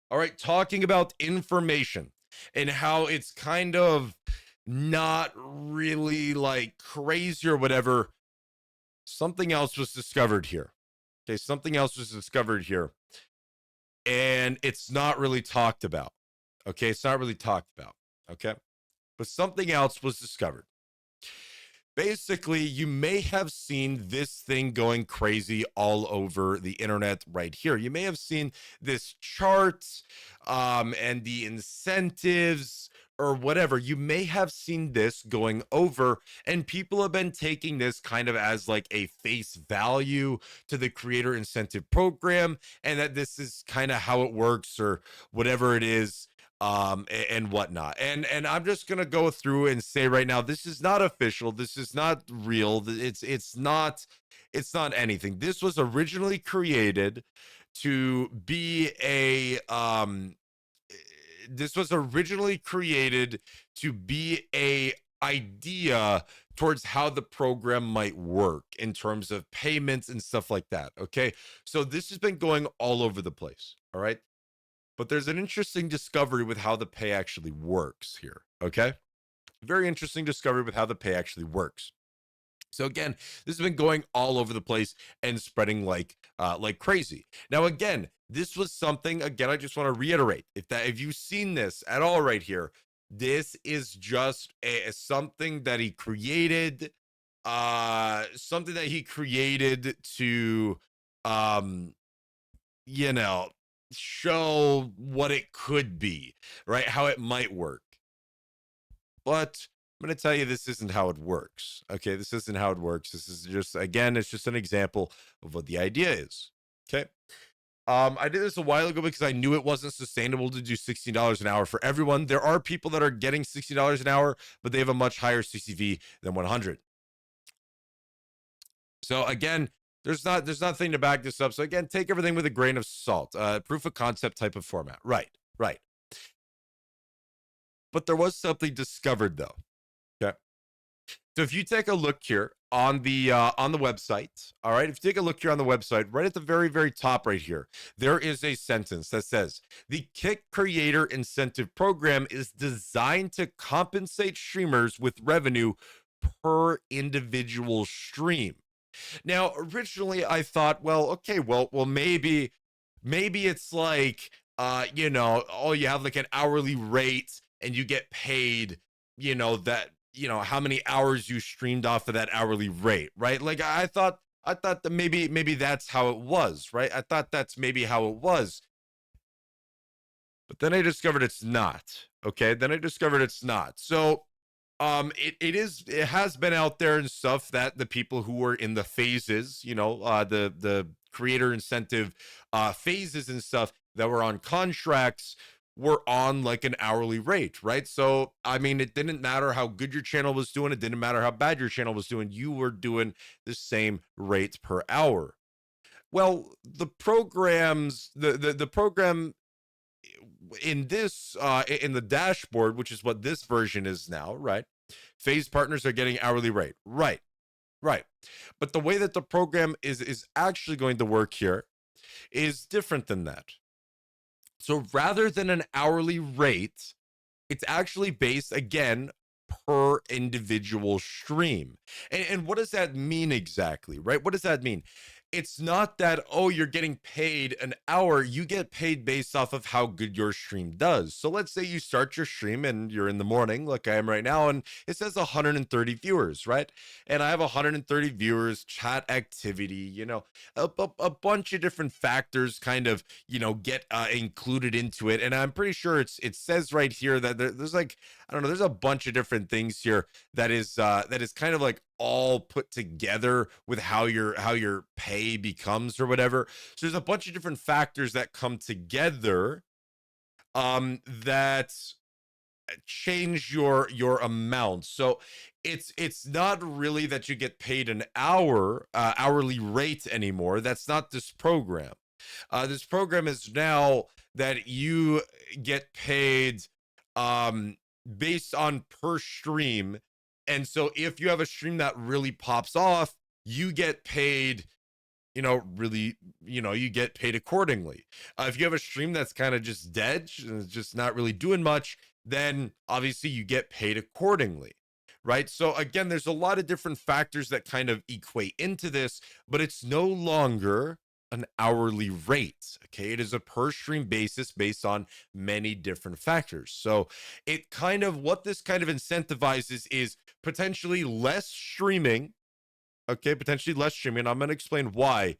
All right, talking about information and how it's kind of not really like crazy or whatever. Something else was discovered here. Okay, something else was discovered here, and it's not really talked about. Okay, it's not really talked about. Okay, but something else was discovered. Basically, you may have seen this thing going crazy all over the internet right here. You may have seen this chart and the incentives or whatever. You may have seen this going over, and people have been taking this kind of as like a face value to the creator incentive program, and that this is kind of how it works or whatever it is, and whatnot. And I'm just gonna go through and say right now, this is not official, this is not real, it's not anything. This was originally created to be a this was originally created to be a idea towards how the program might work in terms of payments and stuff like that. Okay, so this has been going all over the place. All right, but there's an interesting discovery with how the pay actually works here. Okay, very interesting discovery with how the pay actually works. So again, this has been going all over the place and spreading like crazy. Now again, this was something, again, I just want to reiterate, if you've seen this at all right here, this is just something that he created, something that he created to um you know, show what it could be, right? How it might work. But I'm going to tell you this isn't how it works. Okay, this isn't how it works. This is just, again, it's just an example of what the idea is. Okay. I did this a while ago because I knew it wasn't sustainable to do $16 an hour for everyone. There are people that are getting $60 an hour, but they have a much higher CCV than 100. So again, there's nothing to back this up. So again, take everything with a grain of salt. Proof of concept type of format. Right, right. But there was something discovered though. Okay. So if you take a look here on the website, all right, if you take a look here on the website, right at the very, very top right here, there is a sentence that says the Kick Creator Incentive Program is designed to compensate streamers with revenue per individual stream. Now, originally I thought, well, okay, well, maybe it's like, oh, you have like an hourly rate and you get paid, that, how many hours you streamed off of that hourly rate, right? Like I thought that maybe that's how it was, right? I thought that's maybe how it was. But then I discovered it's not. Okay. Then I discovered it's not. So it has been out there and stuff that the people who were in the phases, the creator incentive phases and stuff that were on contracts were on like an hourly rate, right? So I mean, it didn't matter how good your channel was doing, it didn't matter how bad your channel was doing, you were doing the same rate per hour. Well, the program in this in the dashboard, which is what this version is now, right? Phase partners are getting hourly rate, right? Right. But the way that the program is actually going to work here is different than that. So rather than an hourly rate, it's actually based again per individual stream. And what does that mean exactly, right? What does that mean? It's not that, oh, you're getting paid an hour. You get paid based off of how good your stream does. So let's say you start your stream and you're in the morning, like I am right now, and it says 130 viewers, right? And I have 130 viewers, chat activity, a bunch of different factors kind of, get included into it. And I'm pretty sure it says right here that there's like, I don't know, there's a bunch of different things here that is kind of like all put together with how your pay becomes or whatever. So there's a bunch of different factors that come together that change your amount. So it's not really that you get paid an hourly rate anymore. That's not this program. This program is now that you get paid um based on per stream. And so if you have a stream that really pops off, you get paid really, you get paid accordingly. If you have a stream that's kind of just dead, just not really doing much, then obviously you get paid accordingly. Right. So again, there's a lot of different factors that kind of equate into this, but it's no longer an hourly rate. Okay. It is a per stream basis based on many different factors. So what this kind of incentivizes is potentially less streaming. Okay. Potentially less streaming. I'm going to explain why,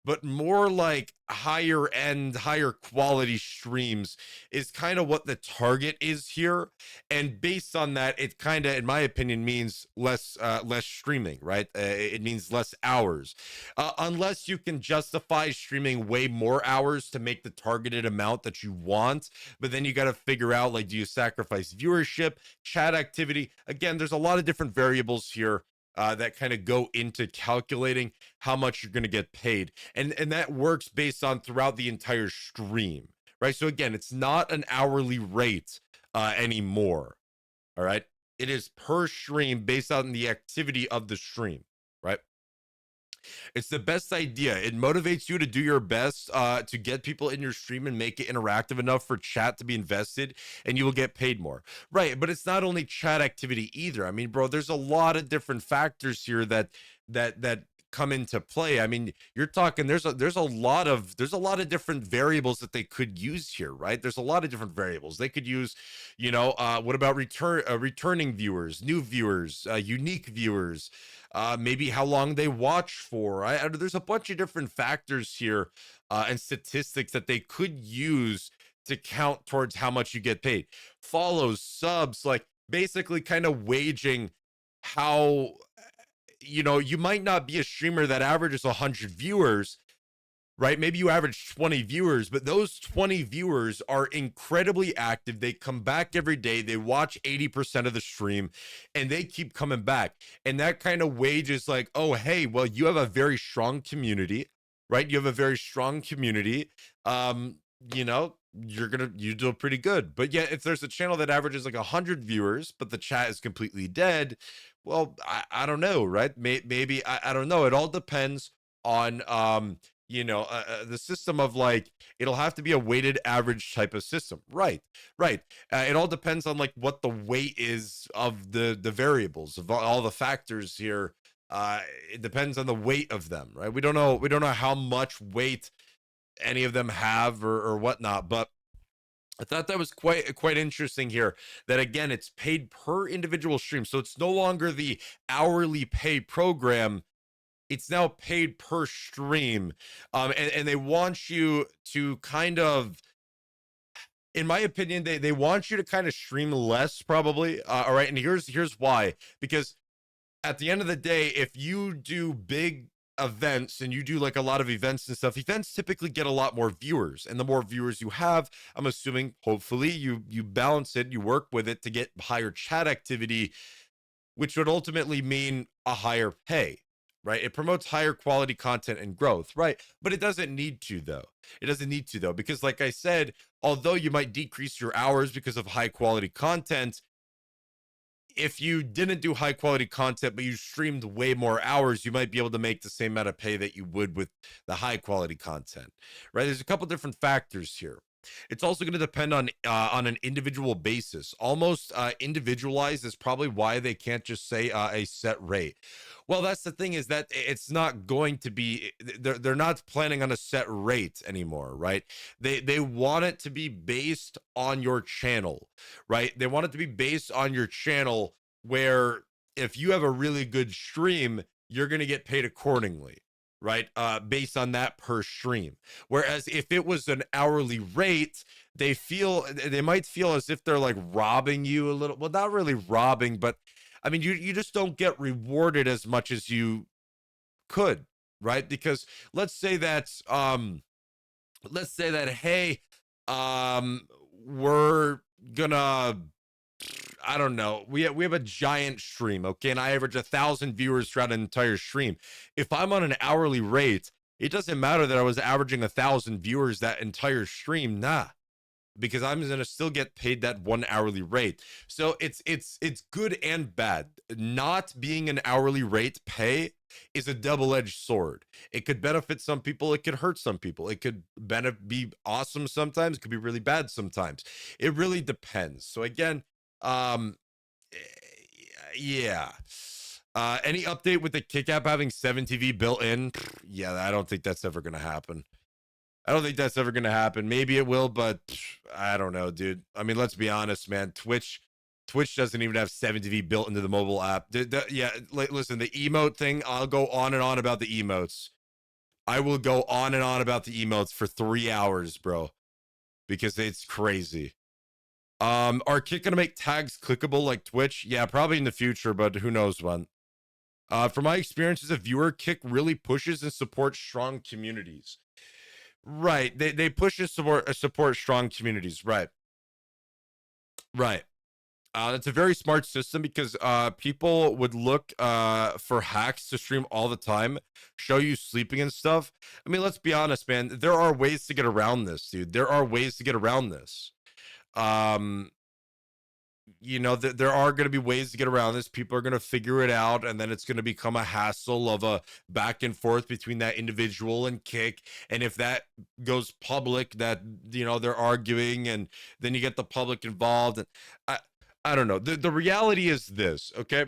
but more like higher end, higher quality streams is kind of what the target is here. And based on that, it kind of, in my opinion, means less streaming, right? It means less hours, unless you can justify streaming way more hours to make the targeted amount that you want. But then you got to figure out, like, do you sacrifice viewership, chat activity? Again, there's a lot of different variables here. That kind of go into calculating how much you're going to get paid, and that works based on throughout the entire stream, right? So again, it's not an hourly rate anymore. All right, it is per stream based on the activity of the stream, right? It's the best idea. It motivates you to do your best to get people in your stream and make it interactive enough for chat to be invested, and you will get paid more. Right. But it's not only chat activity either. I mean, bro, there's a lot of different factors here that come into play. I mean, you're talking there's a lot of different variables that they could use here, right? There's a lot of different variables they could use. What about returning viewers, new viewers, unique viewers, maybe how long they watch for. There's a bunch of different factors here and statistics that they could use to count towards how much you get paid. Follows, subs, like basically kind of waging how, you might not be a streamer that averages 100 viewers, right? Maybe you average 20 viewers, but those 20 viewers are incredibly active. They come back every day. They watch 80% of the stream and they keep coming back. And that kind of wages like, oh, hey, well, you have a very strong community, right? You have a very strong community. You know, you do pretty good. But yet if there's a channel that averages like 100 viewers, but the chat is completely dead, well, I don't know, right? Maybe I don't know. It all depends on the system of like, it'll have to be a weighted average type of system, right. It all depends on like what the weight is of the variables of all the factors here. It depends on the weight of them, right? We don't know how much weight any of them have or whatnot, but I thought that was quite interesting here, that again, it's paid per individual stream, so it's no longer the hourly pay program. It's now paid per stream. And they want you to kind of, in my opinion, they want you to kind of stream less, probably. All right. And here's why. Because at the end of the day, if you do big events and you do like a lot of events and stuff, events typically get a lot more viewers. And the more viewers you have, I'm assuming, hopefully, you balance it, you work with it to get higher chat activity, which would ultimately mean a higher pay, right? It promotes higher quality content and growth, right? But it doesn't need to, though. It doesn't need to, though, because like I said, although you might decrease your hours because of high quality content, if you didn't do high quality content, but you streamed way more hours, you might be able to make the same amount of pay that you would with the high quality content, right? There's a couple different factors here. It's also going to depend on an individual basis. Almost individualized is probably why they can't just say a set rate. Well, that's the thing, is that it's not going to be. They're not planning on a set rate anymore, right? They want it to be based on your channel, right? They want it to be based on your channel, where if you have a really good stream, you're going to get paid accordingly, right? Based on that per stream. Whereas if it was an hourly rate, they might feel as if they're like robbing you a little. Well, not really robbing, but I mean, you just don't get rewarded as much as you could, right? Because let's say that, hey, we're gonna, I don't know. We have a giant stream, okay, and I average 1,000 viewers throughout an entire stream. If I'm on an hourly rate, it doesn't matter that I was averaging 1,000 viewers that entire stream, nah, because I'm gonna still get paid that one hourly rate. So it's good and bad. Not being an hourly rate pay is a double-edged sword. It could benefit some people, it could hurt some people. It could be awesome sometimes, it could be really bad sometimes. It really depends. So again, um yeah. Any update with the Kick app having 7TV built in? Yeah, I don't think that's ever gonna happen. I don't think that's ever gonna happen. Maybe it will, but I don't know, dude. I mean, let's be honest, man. Twitch doesn't even have 7TV built into the mobile app. Yeah, listen, the emote thing, I'll go on and on about the emotes. I will go on and on about the emotes for 3 hours, bro, because it's crazy. Are Kick gonna make tags clickable like Twitch? Yeah, probably in the future, but who knows when. From my experience as a viewer, Kick really pushes and supports strong communities. Right. They push and support strong communities. Right. Right. That's a very smart system because people would look for hacks to stream all the time, show you sleeping and stuff. I mean, let's be honest, man. There are ways to get around this, dude. There are ways to get around this. Um, there are going to be ways to get around this. People are going to figure it out, and then it's going to become a hassle of a back and forth between that individual and Kick. And if that goes public, that they're arguing, and then you get the public involved. And I don't know. The reality is this, okay?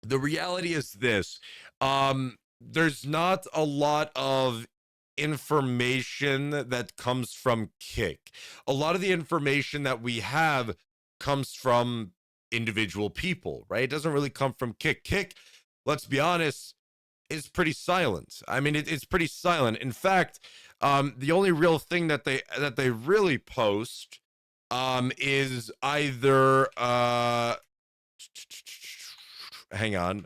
The reality is this. There's not a lot of information that comes from Kick. A lot of the information that we have comes from individual people, right? It doesn't really come from Kick. Kick, let's be honest, is pretty silent. I mean, it's pretty silent. In fact, the only real thing that they really post is either hang on.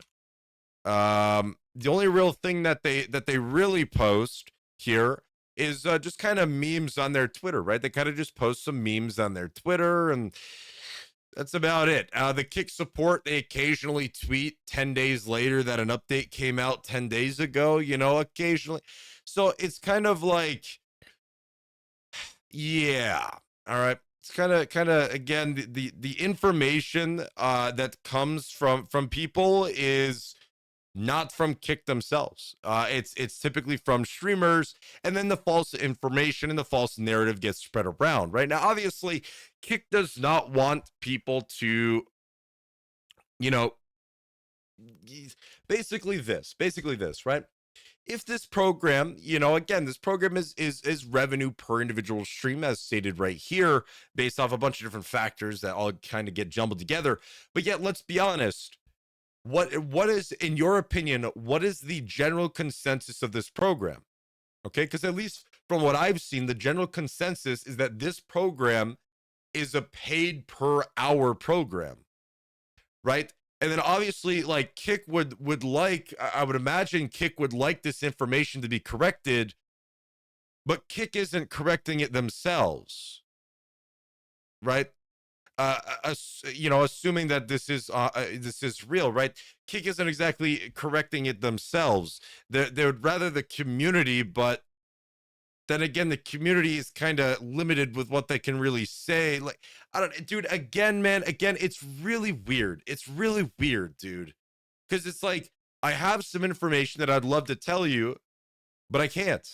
The only real thing that they really post here is just kind of memes on their Twitter, right? They kind of just post some memes on their Twitter, and that's about it. The Kick support, they occasionally tweet 10 days later that an update came out 10 days ago, occasionally. So it's kind of like, yeah, all right. It's kind of again, the information that comes from people is not from Kick themselves. It's typically from streamers, and then the false information and the false narrative gets spread around. Right now, obviously, Kick does not want people to, you know, basically this, right? If this program, again, this program is revenue per individual stream, as stated right here, based off a bunch of different factors that all kind of get jumbled together. But yet, let's be honest. What is, in your opinion, what is the general consensus of this program? Okay, because at least from what I've seen, the general consensus is that this program is a paid per hour program, right? And then obviously, like, Kick would like, I would imagine Kick would like this information to be corrected, but Kick isn't correcting it themselves, right? Assuming that this is real, right? Kick isn't exactly correcting it themselves. They would rather the community, but then again, the community is kind of limited with what they can really say. Like, I don't, dude. Again, man. Again, it's really weird. It's really weird, dude. Because it's like I have some information that I'd love to tell you, but I can't.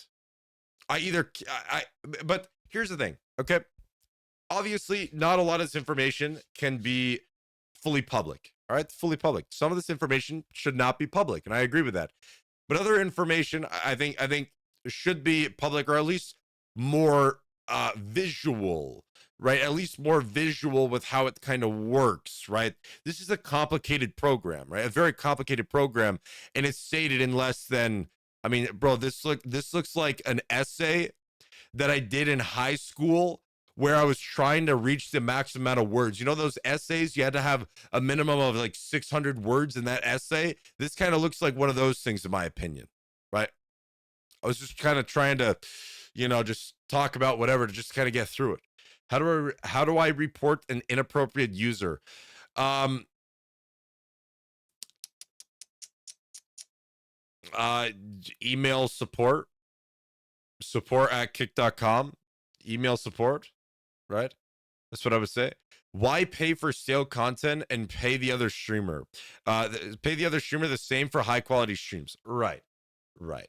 But here's the thing, okay? Obviously, not a lot of this information can be fully public. All right, fully public. Some of this information should not be public, and I agree with that. But other information, I think should be public, or at least more visual, right? At least more visual with how it kind of works, right? This is a complicated program, right? A very complicated program, and it's stated in less than. I mean, bro, this looks like an essay that I did in high school where I was trying to reach the max amount of words. You know, those essays, you had to have a minimum of like 600 words in that essay. This kind of looks like one of those things, in my opinion, right? I was just kind of trying to, just talk about whatever to just kind of get through it. How do I report an inappropriate user? Email support at kick.com, email support, right? That's what I would say. Why pay for stale content and pay the other streamer? Pay the other streamer the same for high quality streams. Right. Right.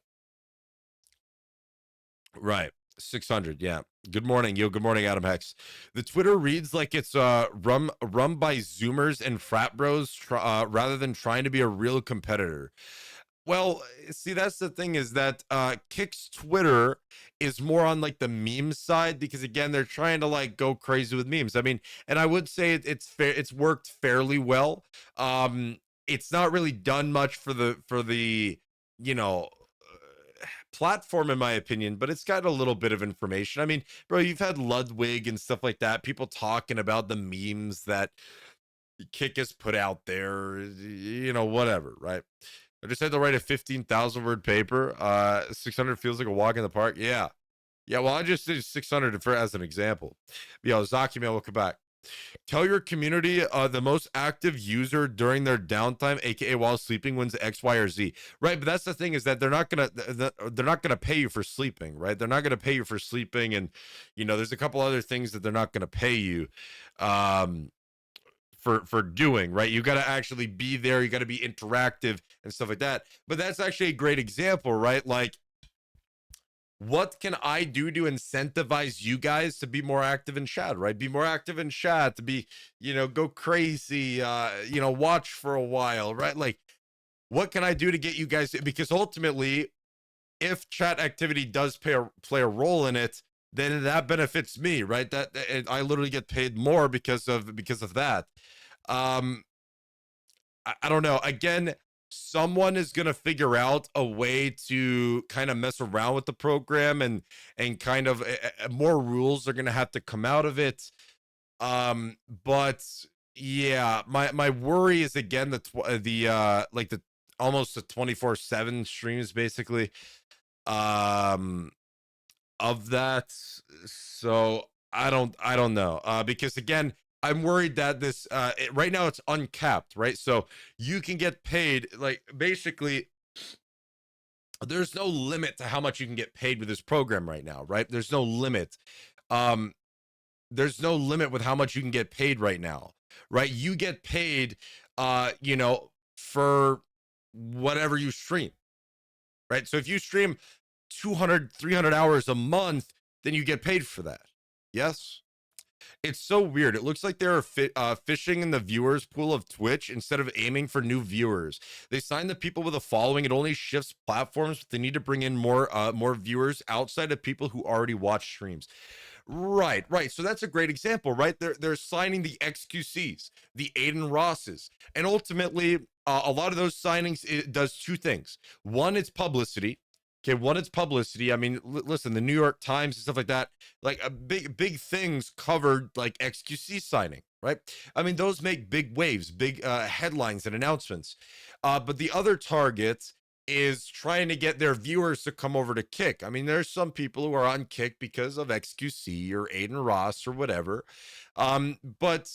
Right. 600. Yeah. Good morning, yo. Good morning, Adam Hex. The Twitter reads like it's run by Zoomers and frat bros rather than trying to be a real competitor. Well, see, that's the thing is that Kick's Twitter is more on like the meme side because again, they're trying to like go crazy with memes. I mean, and I would say it's fair, it's worked fairly well. It's not really done much for the you know platform in my opinion, but it's got a little bit of information. I mean, bro, you've had Ludwig and stuff like that, people talking about the memes that Kick has put out there, whatever, right? I just had to write a 15,000 word paper. 600 feels like a walk in the park. Yeah. Yeah, well, I just did 600 for as an example. Yo, Zaki, man, welcome back. Tell your community the most active user during their downtime, aka while sleeping, wins X, Y, or Z. Right, but that's the thing is that they're not gonna pay you for sleeping, right? They're not gonna pay you for sleeping, and there's a couple other things that they're not gonna pay you. For doing, right? You got to actually be there, you got to be interactive and stuff like that. But that's actually a great example, right? Like, what can I do to incentivize you guys to be more active in chat, right? Be more active in chat, to be, go crazy, watch for a while, right? Like, what can I do to get you guys, because ultimately, if chat activity does play a role in it, then that benefits me, right? That I literally get paid more because of that. um I don't know. Again, someone is gonna figure out a way to kind of mess around with the program, and kind of more rules are gonna have to come out of it. But yeah, my worry is again the like the almost the 24/7 streams basically. Um, of that. So I don't know. Because again, I'm worried that this right now it's uncapped, right? So you can get paid like basically there's no limit to how much you can get paid with this program right now, right? There's no limit. Um there's no limit with how much you can get paid right now, right? You get paid for whatever you stream, right? So if you stream 200, 300 hours a month, then you get paid for that. Yes. It's so weird. It looks like they're fishing in the viewers pool of Twitch instead of aiming for new viewers. They sign the people with a following. It only shifts platforms, but they need to bring in more viewers outside of people who already watch streams. Right, right. So that's a great example, right? They're signing the XQCs, the Aiden Rosses, and ultimately, a lot of those signings it does two things. One, it's publicity. Okay, one, it's publicity. I mean, listen, the New York Times and stuff like that, like big things covered like XQC signing, right? I mean, those make big waves, big headlines and announcements. But the other target is trying to get their viewers to come over to Kick. I mean, there's some people who are on Kick because of XQC or Aiden Ross or whatever. But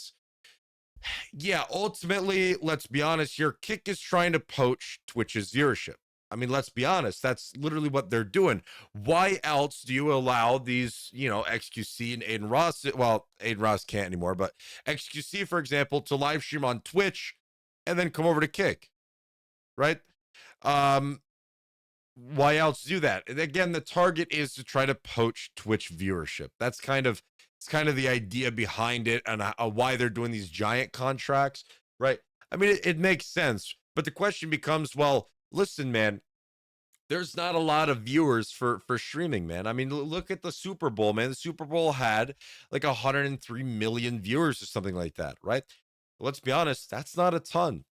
yeah, ultimately, let's be honest here, Kick is trying to poach Twitch's viewership. I mean, let's be honest, that's literally what they're doing. Why else do you allow these, XQC and Aiden Ross? Well, Aiden Ross can't anymore, but XQC, for example, to live stream on Twitch and then come over to Kick, right? Um, why else do that? And again, the target is to try to poach Twitch viewership. It's kind of the idea behind it, and why they're doing these giant contracts, right? I mean, it makes sense, but the question becomes, well, listen, man, there's not a lot of viewers for streaming, man. I mean, look at the Super Bowl, man. The Super Bowl had like 103 million viewers or something like that, right? Let's be honest, that's not a ton.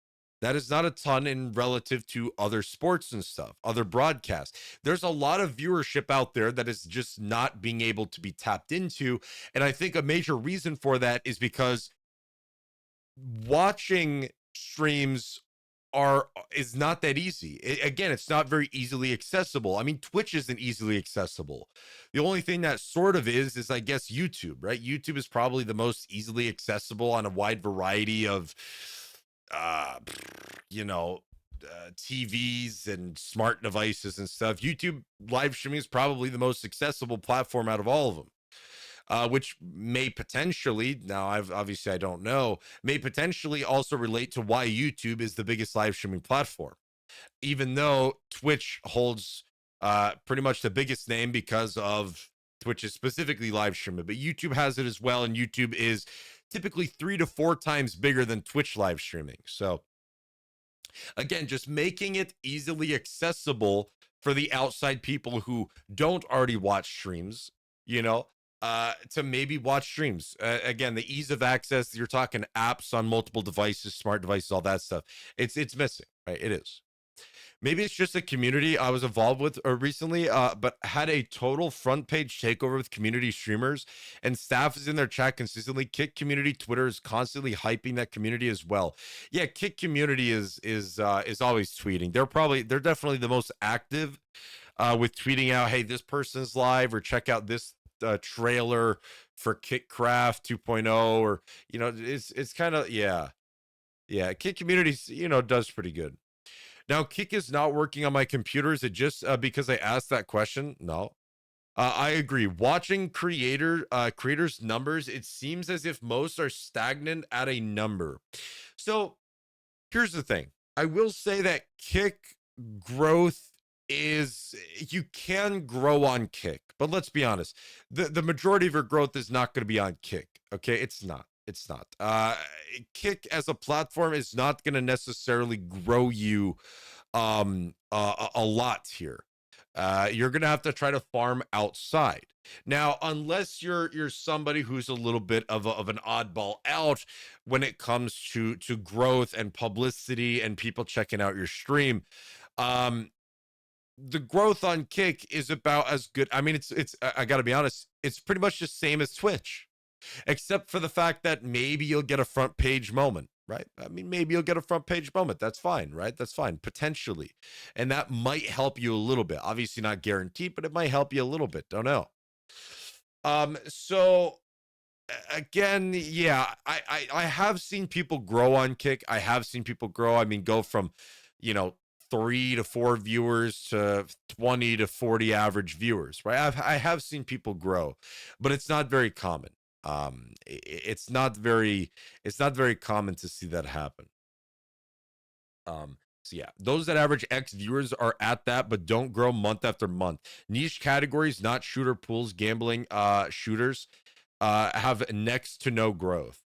That is not a ton in relative to other sports and stuff, other broadcasts. There's a lot of viewership out there that is just not being able to be tapped into. And I think a major reason for that is because watching streams is not that easy. Again, it's not very easily accessible. I mean, Twitch isn't easily accessible. The only thing that sort of is I guess YouTube, right? YouTube is probably the most easily accessible on a wide variety of uh you know TVs and smart devices and stuff. YouTube live streaming is probably the most accessible platform out of all of them. which may potentially, now I've obviously I don't know, may potentially also relate to why YouTube is the biggest live streaming platform, even though Twitch holds pretty much the biggest name because of Twitch is specifically live streaming, but YouTube has it as well, and YouTube is typically 3 to 4 times bigger than Twitch live streaming. So again, just making it easily accessible for the outside people who don't already watch streams, you know, to maybe watch streams. Again, the ease of access, you're talking apps on multiple devices, smart devices, all that stuff. It's missing, right? It is. Maybe it's just a community I was involved with recently, but had a total front page takeover with community streamers, and staff is in their chat consistently. Kick community Twitter is constantly hyping that community as well. Yeah, Kick community is always tweeting. They're definitely the most active with tweeting out, hey, this person's live, or check out this trailer for Kickcraft 2.0, or it's kind of yeah. Kick communities does pretty good. Now, Kick is not working on my computer. Is it just because I asked that question? No. I agree. Watching creators' numbers, it seems as if most are stagnant at a number. So here's the thing. I will say that Kick growth is, you can grow on Kick, but let's be honest. The majority of your growth is not going to be on Kick. Okay, it's not. It's not. Kick as a platform is not going to necessarily grow you a lot here. You're gonna have to try to farm outside. Now, unless you're somebody who's a little bit of an oddball out when it comes to growth and publicity and people checking out your stream, the growth on Kick is about as good. I mean, it's I gotta be honest, it's pretty much the same as Twitch, except for the fact that maybe you'll get a front page moment, right? I mean, maybe you'll get a front page moment. That's fine, right? That's fine, potentially. And that might help you a little bit. Obviously not guaranteed, but it might help you a little bit. Don't know. So again, yeah, I have seen people grow on Kick. I have seen people grow. I mean, go from, you know, 3 to 4 viewers to 20 to 40 average viewers, right? I have seen people grow, but it's not very common. It's not very common to see that happen. So yeah, those that average X viewers are at that, but don't grow month after month. Niche categories, not shooter pools, gambling, shooters, have next to no growth.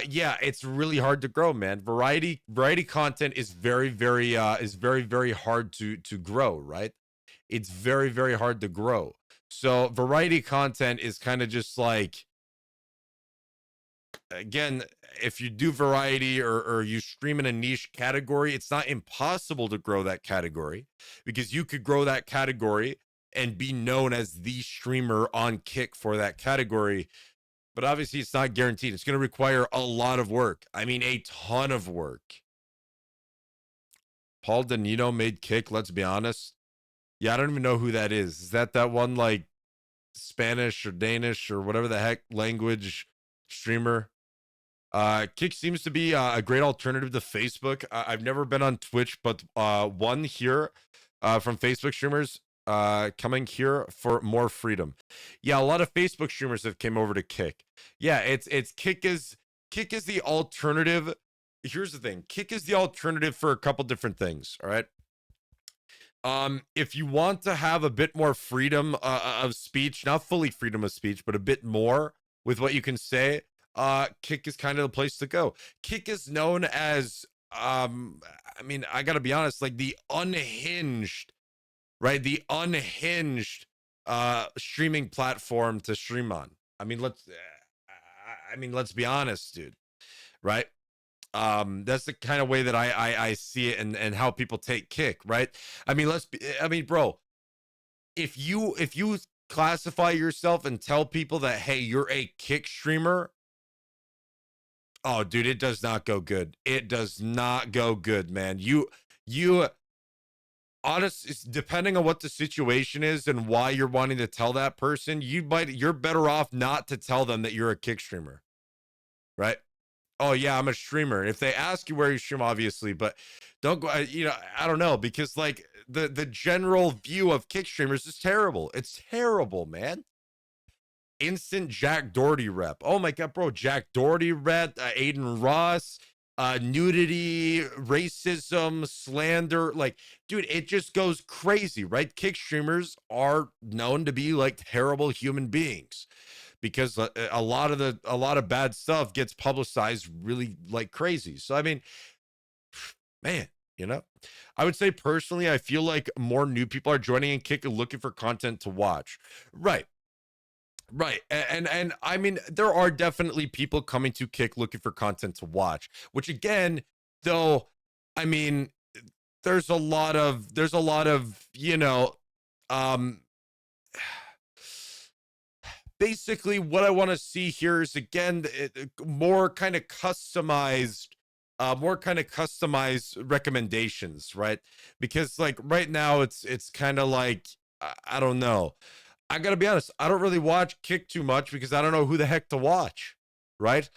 Yeah, it's really hard to grow, man. Variety content is very hard to grow, right? It's very hard to grow. So variety content is kind of just like, again, if you do variety or you stream in a niche category, it's not impossible to grow that category, because you could grow that category and be known as the streamer on Kick for that category. But obviously, it's not guaranteed. It's going to require a lot of work. I mean, a ton of work. Paul Danino made Kick, let's be honest. Yeah, I don't even know who that is. Is that one like Spanish or Danish or whatever the heck language streamer? Kick seems to be a great alternative to Facebook. I've never been on Twitch, but one here from Facebook streamers coming here for more freedom. Yeah, a lot of Facebook streamers have came over to Kick. Yeah, it's Kick is the alternative. Here's the thing. Kick is the alternative for a couple different things, all right? If you want to have a bit more freedom of speech, not fully freedom of speech, but a bit more with what you can say, Kick is kind of the place to go. Kick is known as, I mean, I gotta be honest, like the unhinged, right? The unhinged streaming platform to stream on. I mean, let's be honest, dude, right? That's the kind of way that I see it, and how people take Kick, right? I mean, bro, if you classify yourself and tell people that, hey, you're a Kick streamer, oh, dude, it does not go good. It does not go good, man. You honest, depending on what the situation is and why you're wanting to tell that person, you're better off not to tell them that you're a Kick streamer, right? Oh yeah, I'm a streamer. If they ask you where you stream, obviously, but don't go. I don't know, because like the general view of Kick streamers is terrible. It's terrible, man. instant Jack Doherty rep. Oh my god, bro, Jack Doherty rep, Aiden Ross, nudity, racism, slander. Like, dude, it just goes crazy, right? Kick streamers are known to be like terrible human beings because a lot of bad stuff gets publicized really like crazy. So I mean, man, you know, I would say personally, I feel like more new people are joining in Kick and looking for content to watch. Right. Right. And I mean, there are definitely people coming to Kick looking for content to watch, which again, though, I mean, there's a lot of, um basically what I want to see here is again more kind of customized recommendations, right? Because like right now it's kind of like I don't know. I gotta be honest, I don't really watch Kick too much because I don't know who the heck to watch, right?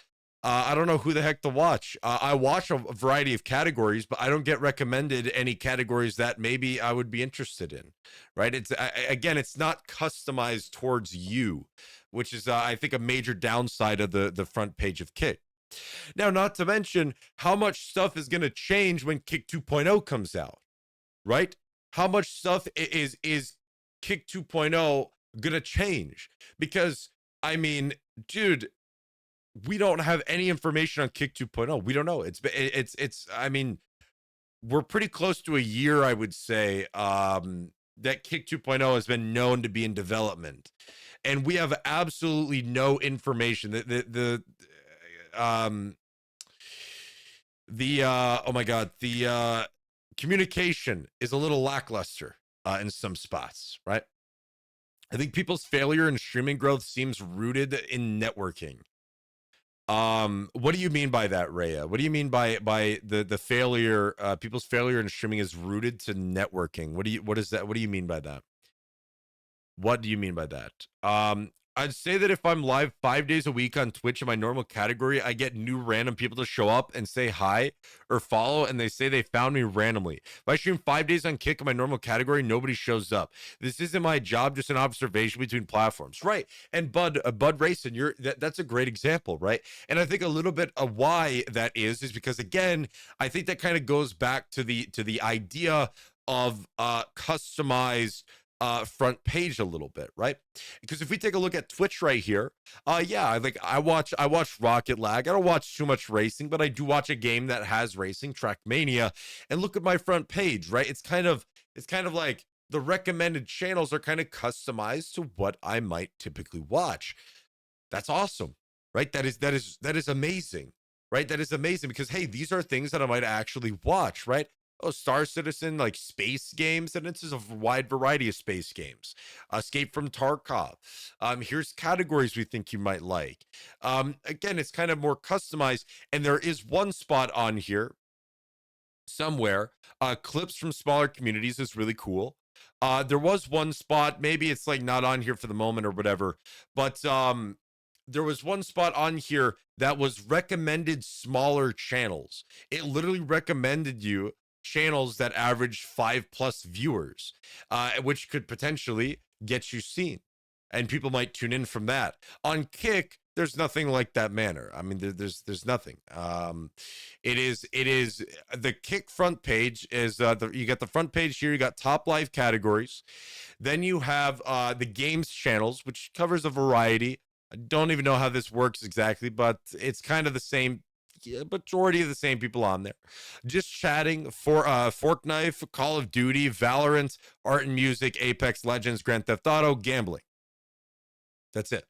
I don't know who the heck to watch. I watch a variety of categories, but I don't get recommended any categories that maybe I would be interested in, right? Again, it's not customized towards you, which is I think a major downside of the front page of Kick. Now, not to mention how much stuff is going to change when Kick 2.0 comes out, right? How much stuff is Kick 2.0 gonna change? Because I mean, dude, we don't have any information on Kick 2.0. We don't know. It's I mean, we're pretty close to a year, I would say, that Kick 2.0 has been known to be in development. And we have absolutely no information. Um oh my god, the communication is a little lackluster in some spots, right? I think people's failure in streaming growth seems rooted in networking. What do you mean by that, Rhea? What do you mean by the failure? People's failure in streaming is rooted to networking. What is that? What do you mean by that? What do you mean by that? I'd say that if I'm live 5 days a week on Twitch in my normal category, I get new random people to show up and say hi or follow, and they say they found me randomly. If I stream 5 days on Kick in my normal category, nobody shows up. This isn't my job, just an observation between platforms, right? And Bud Racing, that's a great example, right? And I think a little bit of why that is because again, I think that kind of goes back to the idea of customized front page a little bit, right? Because if we take a look at Twitch right here, yeah, like I watch Rocket Lag. I don't watch too much racing, but I do watch a game that has racing, Trackmania, and look at my front page, right? It's kind of like the recommended channels are kind of customized to what I might typically watch. That's awesome, right? That is amazing, right? That is amazing because hey, these are things that I might actually watch, right? Oh, Star Citizen, like space games, and it's just a wide variety of space games. Escape from Tarkov. Here's categories we think you might like. Again, it's kind of more customized, and there is one spot on here somewhere. Clips from smaller communities is really cool. There was one spot, maybe it's like not on here for the moment or whatever, but there was one spot on here that was recommended smaller channels. It literally recommended you channels that averaged 5+ viewers, which could potentially get you seen, and people might tune in from that. On Kick, there's nothing like that manner. I mean, there's nothing. It is the Kick front page is you got the front page here. You got top live categories. Then you have the games channels, which covers a variety. I don't even know how this works exactly, but it's kind of the same. Yeah, majority of the same people on there, just chatting for Fork Knife, Call of Duty, Valorant, art and music, Apex Legends, Grand Theft Auto, gambling. That's it.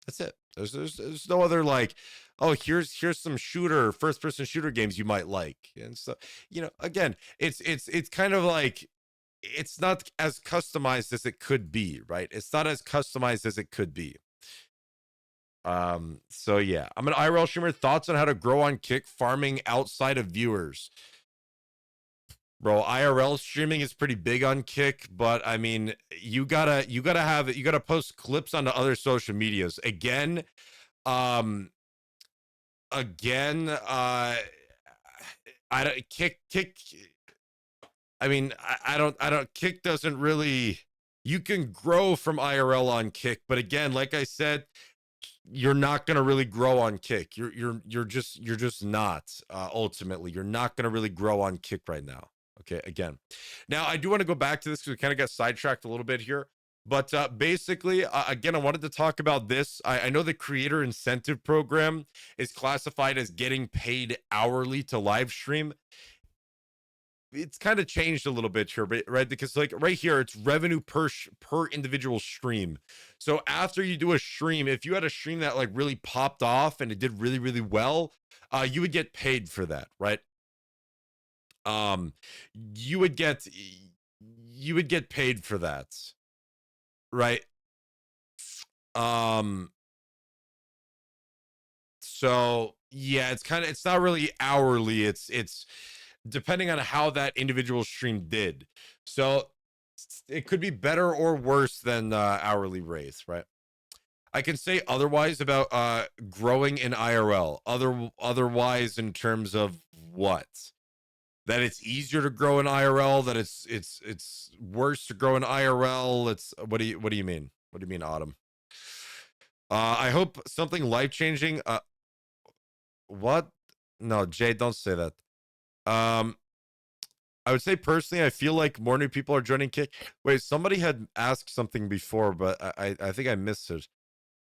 That's it. There's no other like, oh, here's some first person shooter games you might like. And so, again, it's kind of like it's not as customized as it could be, right? It's not as customized as it could be. So yeah, I'm an IRL streamer. Thoughts on how to grow on Kick farming outside of viewers? Bro, IRL streaming is pretty big on Kick, but I mean, you gotta post clips onto other social medias. Um, I don't Kick. I mean, I don't Kick doesn't really. You can grow from IRL on Kick, but again, like I said, you're not going to really grow on Kick. You're just not. Ultimately, you're not going to really grow on Kick right now. Okay, again. Now I do want to go back to this because we kind of got sidetracked a little bit here. But basically, again, I wanted to talk about this. I know the creator incentive program is classified as getting paid hourly to live stream. It's kind of changed a little bit here, right? Because like right here, it's revenue per individual stream. So after you do a stream, if you had a stream that like really popped off and it did really, really well, you would get paid for that, right? Um, you would get paid for that, right? Um, so yeah, it's not really hourly. It's depending on how that individual stream did. So it could be better or worse than hourly rates, right? I can say otherwise about growing in IRL. Otherwise in terms of what? That it's easier to grow in IRL, that it's worse to grow in IRL. It's what do you mean? What do you mean, Autumn? I hope something life-changing. What? No, Jay, don't say that. Um, I would say personally, I feel like more new people are joining Kick. Wait, somebody had asked something before, but I think I missed it.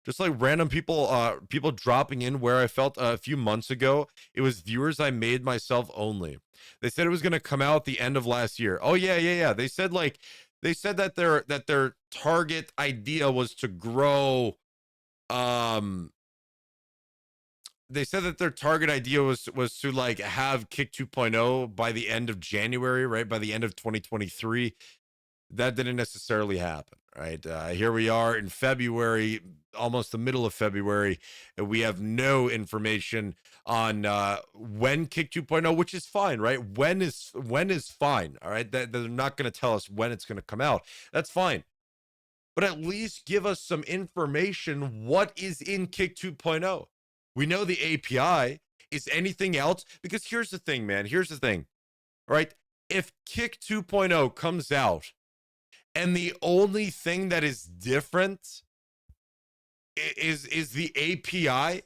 Just like random people dropping in where I felt a few months ago, it was viewers I made myself only. They said it was gonna come out at the end of last year. Oh yeah. They said that their target idea was to grow. They said that their target idea was to like have Kick 2.0 by the end of January, right? By the end of 2023. That didn't necessarily happen, right? Here we are in February, almost the middle of February, and we have no information on when Kick 2.0, which is fine, right? When is fine, all right? That they're not going to tell us when it's going to come out. That's fine. But at least give us some information. What is in Kick 2.0? We know the API. Is anything else? Because here's the thing, man. Here's the thing. All right. If Kick 2.0 comes out and the only thing that is different is the API,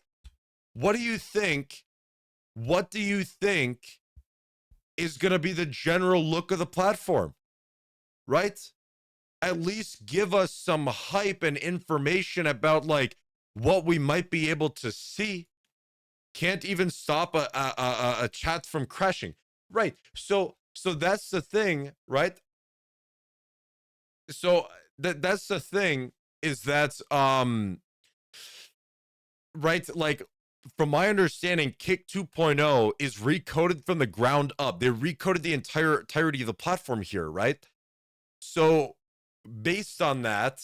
what do you think? What do you think is going to be the general look of the platform? Right? At least give us some hype and information about like what we might be able to see. Can't even stop a chat from crashing, right? So that's the thing, right? So that's the thing, is that right, like from my understanding, Kick 2.0 is recoded from the ground up. They recoded the entirety of the platform here, right? So based on that,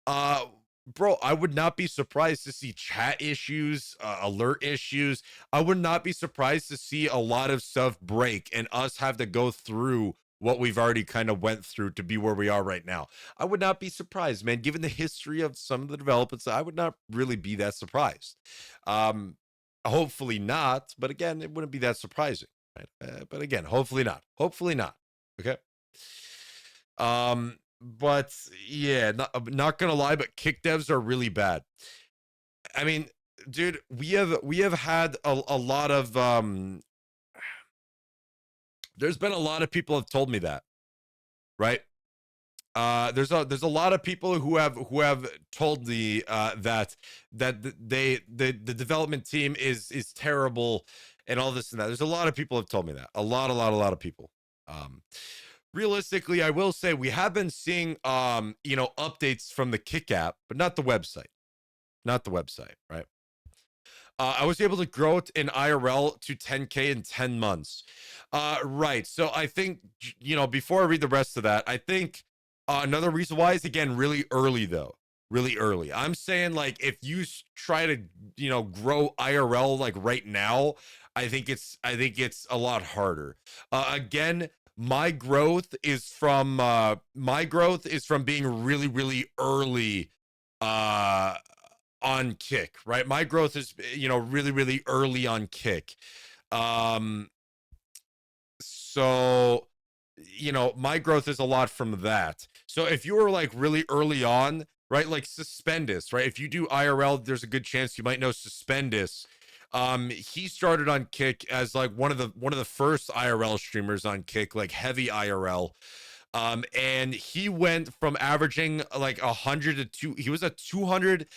bro, I would not be surprised to see chat issues, alert issues. I would not be surprised to see a lot of stuff break and us have to go through what we've already kind of went through to be where we are right now. I would not be surprised, man. Given the history of some of the developments, I would not really be that surprised. Um, hopefully not, but again, it wouldn't be that surprising, right? But again, hopefully not. Hopefully not. Okay. But yeah, not gonna lie, but Kick devs are really bad. I mean, dude, we have had a lot of there's been a lot of people have told me that, right? There's a lot of people who have told me that the development team is terrible and all this and that. There's a lot of people have told me that. A lot of people. Realistically, I will say we have been seeing updates from the Kick app, but not the website. Not the website, right? I was able to grow it in IRL to 10K in 10 months. Right. So I think, before I read the rest of that, I think another reason why is, again, really early, though. Really early. I'm saying, like, if you try to, grow IRL like right now, I think it's a lot harder. Again, my growth is from being really, really early on Kick, right? My growth is, really, really early on Kick. So my growth is a lot from that. So if you were like really early on, right, like Suspendus, right? If you do IRL, there's a good chance you might know Suspendus. He started on Kick as like one of the first IRL streamers on Kick, like heavy IRL. And he went from averaging like 100 to 2, he was a 100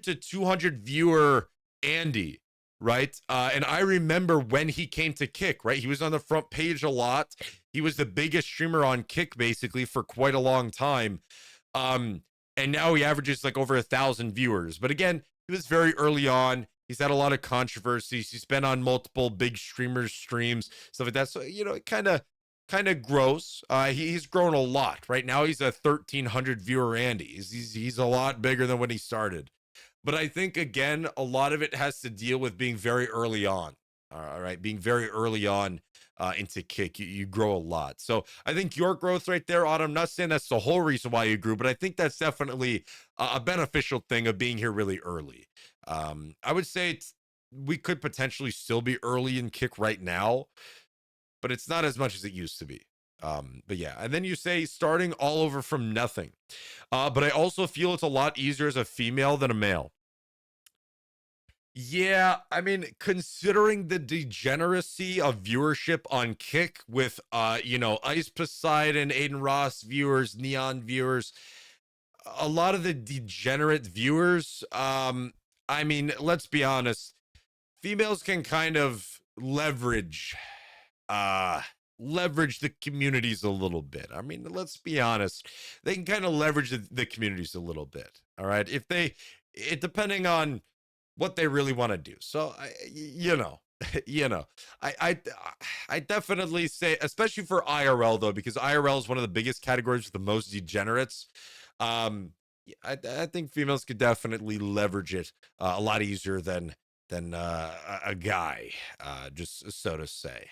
to 200 viewer Andy, right? And I remember when he came to Kick, right? He was on the front page a lot. He was the biggest streamer on Kick basically for quite a long time. Um, and now he averages like over 1,000 viewers. But again, he was very early on. He's had a lot of controversies. He's been on multiple big streamers' streams, stuff like that. So it kind of grows. He's grown a lot. Right now, he's a 1,300 viewer Andy. He's a lot bigger than when he started. But I think again, a lot of it has to deal with being very early on. All right, being very early on into Kick, you grow a lot. So I think your growth right there, Autumn. I'm not saying that's the whole reason why you grew, but I think that's definitely a beneficial thing of being here really early. I would say we could potentially still be early in Kick right now, but it's not as much as it used to be. But yeah, and then you say starting all over from nothing. But I also feel it's a lot easier as a female than a male. Yeah, I mean, considering the degeneracy of viewership on Kick with Ice Poseidon, Aiden Ross viewers, Neon viewers, a lot of the degenerate viewers, I mean, let's be honest, females can kind of uh leverage the communities a little bit. I mean, let's be honest, they can kind of leverage the communities a little bit. All right, if they it depending on what they really want to do. So you know, I definitely say, especially for IRL though, because IRL is one of the biggest categories with the most degenerates. I think females could definitely leverage it a lot easier than a guy, just so to say.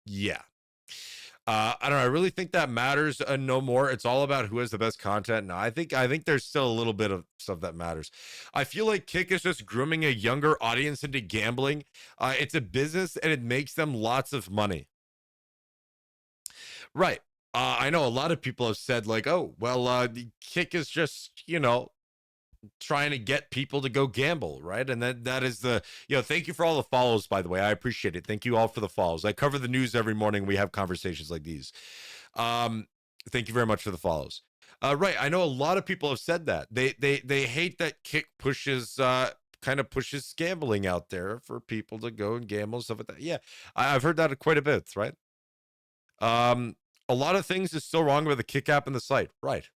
Yeah. I don't know. I really think that matters no more. It's all about who has the best content. Now, I think there's still a little bit of stuff that matters. I feel like Kick is just grooming a younger audience into gambling. It's a business and it makes them lots of money. Right. I know a lot of people have said like, oh, well, the Kick is just trying to get people to go gamble, right? And that is thank you for all the follows, by the way. I appreciate it. Thank you all for the follows. I cover the news every morning. We have conversations like these. Thank you very much for the follows. Right. I know a lot of people have said that. They hate that Kick pushes kind of pushes gambling out there for people to go and gamble and stuff like that. Yeah. I've heard that quite a bit, right? A lot of things is still wrong with the Kick app and the site. Right.